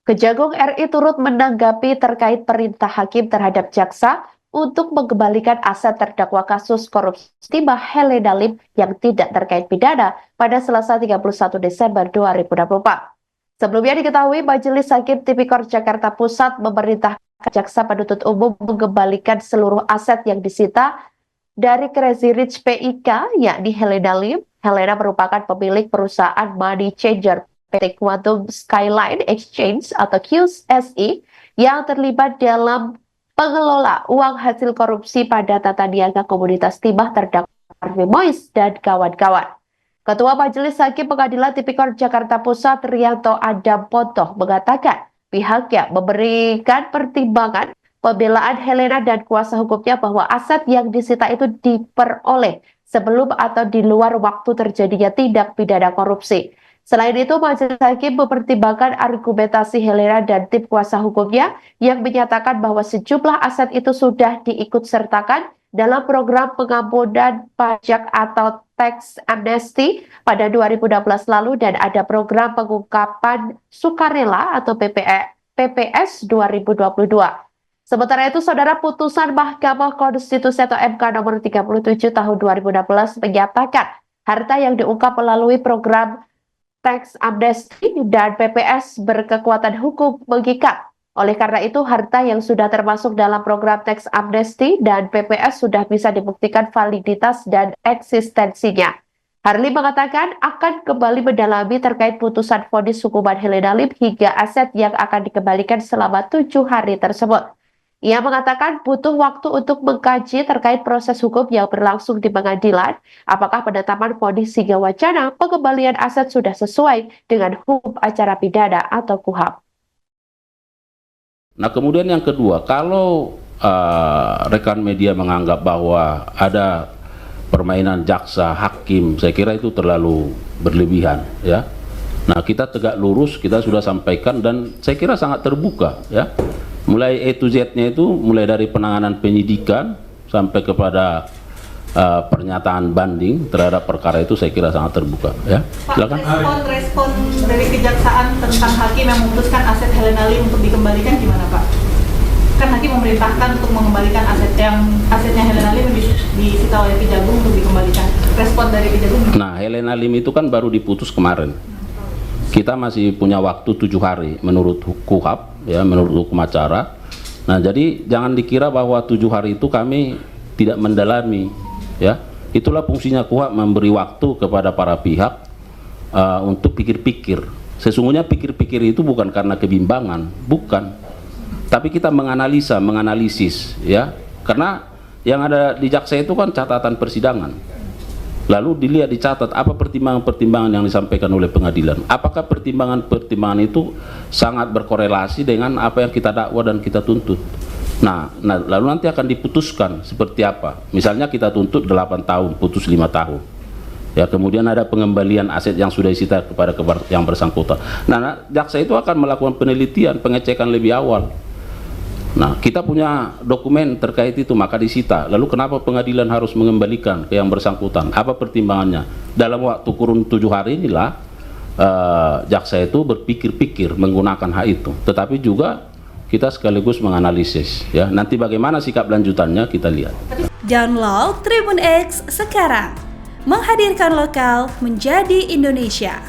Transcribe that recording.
Kejagung RI turut menanggapi terkait perintah hakim terhadap jaksa untuk mengembalikan aset terdakwa kasus korupsi timah Helena Lim yang tidak terkait pidana pada Selasa 31 Desember 2024. Sebelumnya diketahui Majelis Hakim Tipikor Jakarta Pusat memerintahkan jaksa penuntut umum mengembalikan seluruh aset yang disita dari Crazy Rich PIK, yakni Helena Lim. Helena merupakan pemilik perusahaan Money Changer PT Quantum Skyline Exchange atau QSI yang terlibat dalam pengelola uang hasil korupsi pada tata niaga komunitas timah terdakwa Harvey Mois dan kawan-kawan. Ketua Majelis Hakim Pengadilan Tipikor Jakarta Pusat Rianto Adam Pontoh mengatakan pihaknya memberikan pertimbangan pembelaan Helena dan kuasa hukumnya bahwa aset yang disita itu diperoleh sebelum atau di luar waktu terjadinya tindak pidana korupsi. Selain itu, Majelis Hakim mempertimbangkan argumentasi Helena dan tim kuasa hukumnya yang menyatakan bahwa sejumlah aset itu sudah diikutsertakan dalam program pengampunan pajak atau tax amnesty pada 2016 lalu dan ada program pengungkapan sukarela atau PPS 2022. Sementara itu, Saudara, putusan Mahkamah Konstitusi atau MK nomor 37 tahun 2016 menyatakan harta yang diungkap melalui program tax amnesty dan PPS berkekuatan hukum mengikat. Oleh karena itu, harta yang sudah termasuk dalam program tax amnesty dan PPS sudah bisa dibuktikan validitas dan eksistensinya. Harli mengatakan akan kembali mendalami terkait putusan vonis hukuman Helena Lim hingga aset yang akan dikembalikan selama 7 hari tersebut. Ia mengatakan butuh waktu untuk mengkaji terkait proses hukum yang berlangsung di pengadilan, apakah penetapan vonis hingga wacana pengembalian aset sudah sesuai dengan hukum acara pidana atau KUHP. Nah, kemudian yang kedua, kalau rekan media menganggap bahwa ada permainan jaksa, hakim, saya kira itu terlalu berlebihan, ya. Nah, kita tegak lurus, kita sudah sampaikan dan saya kira sangat terbuka, ya. Mulai A to Z-nya itu, mulai dari penanganan penyidikan sampai kepada pernyataan banding terhadap perkara itu saya kira sangat terbuka, ya. Silakan. Respon dari kejaksaan tentang hakim yang memutuskan aset Helena Lim untuk dikembalikan gimana, Pak? Kan hakim memerintahkan untuk mengembalikan asetnya Helena Lim disita oleh Kejagung untuk dikembalikan. Respon dari Kejagung. Nah, Helena Lim itu kan baru diputus kemarin. Kita masih punya waktu 7 hari menurut KUHP, ya, menurut hukum acara. Nah, jadi jangan dikira bahwa 7 hari itu kami tidak mendalami, ya. Itulah fungsinya KUHP, memberi waktu kepada para pihak untuk pikir-pikir. Sesungguhnya pikir-pikir itu bukan karena kebimbangan, bukan. Tapi kita menganalisis, ya. Karena yang ada di jaksa itu kan catatan persidangan. Lalu dilihat, dicatat apa pertimbangan-pertimbangan yang disampaikan oleh pengadilan. Apakah pertimbangan-pertimbangan itu sangat berkorelasi dengan apa yang kita dakwa dan kita tuntut. Nah, lalu nanti akan diputuskan seperti apa. Misalnya kita tuntut 8 tahun, putus 5 tahun. Ya, kemudian ada pengembalian aset yang sudah disita kepada yang bersangkutan. Nah, jaksa itu akan melakukan penelitian, pengecekan lebih awal. Nah, kita punya dokumen terkait itu, maka disita. Lalu kenapa pengadilan harus mengembalikan ke yang bersangkutan? Apa pertimbangannya? Dalam waktu kurun 7 hari inilah jaksa itu berpikir-pikir menggunakan hak itu. Tetapi juga kita sekaligus menganalisis, ya. Nanti bagaimana sikap lanjutannya kita lihat. Download Tribun X sekarang. Menghadirkan lokal menjadi Indonesia.